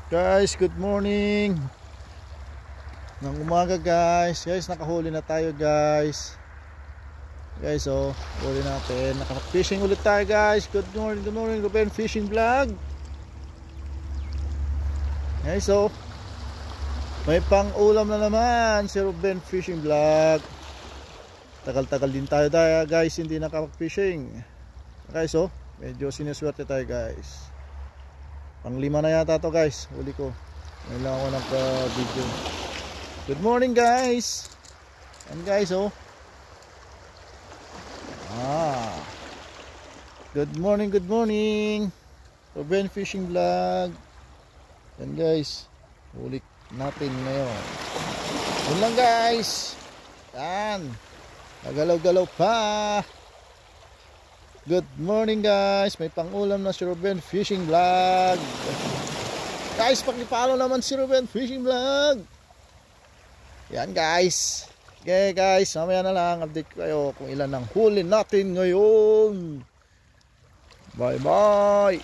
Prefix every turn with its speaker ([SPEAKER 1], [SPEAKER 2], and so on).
[SPEAKER 1] Guys, good morning. Ng umaga guys. Guys, nakahuli na tayo guys. Guys, oh, huli natin. Nakapag-fishing ulit tayo guys. Good morning, Ruben Fishing Vlog. Guys, oh, may pang-ulam na naman si Ruben Fishing Vlog. Tagal-tagal din tayo guys, hindi nakapag-fishing. Guys, oh, medyo sinuswerte tayo guys. Pang-5 na yata to guys, huli ko. Ngayon lang ako nagpa-video. Good morning guys. And guys, oh, good morning Ruben Fishing Vlog. And guys, huli natin ngayon. Yun lang guys. Yan, nagalaw-galaw pa. Good morning guys. May pang-ulam na si Ruben Fishing Vlog. Guys, paki-follow naman si Ruben Fishing Vlog. Yan guys. Okay guys, mamaya na lang update ko kayo kung ilan ang huli natin ngayon. Bye bye.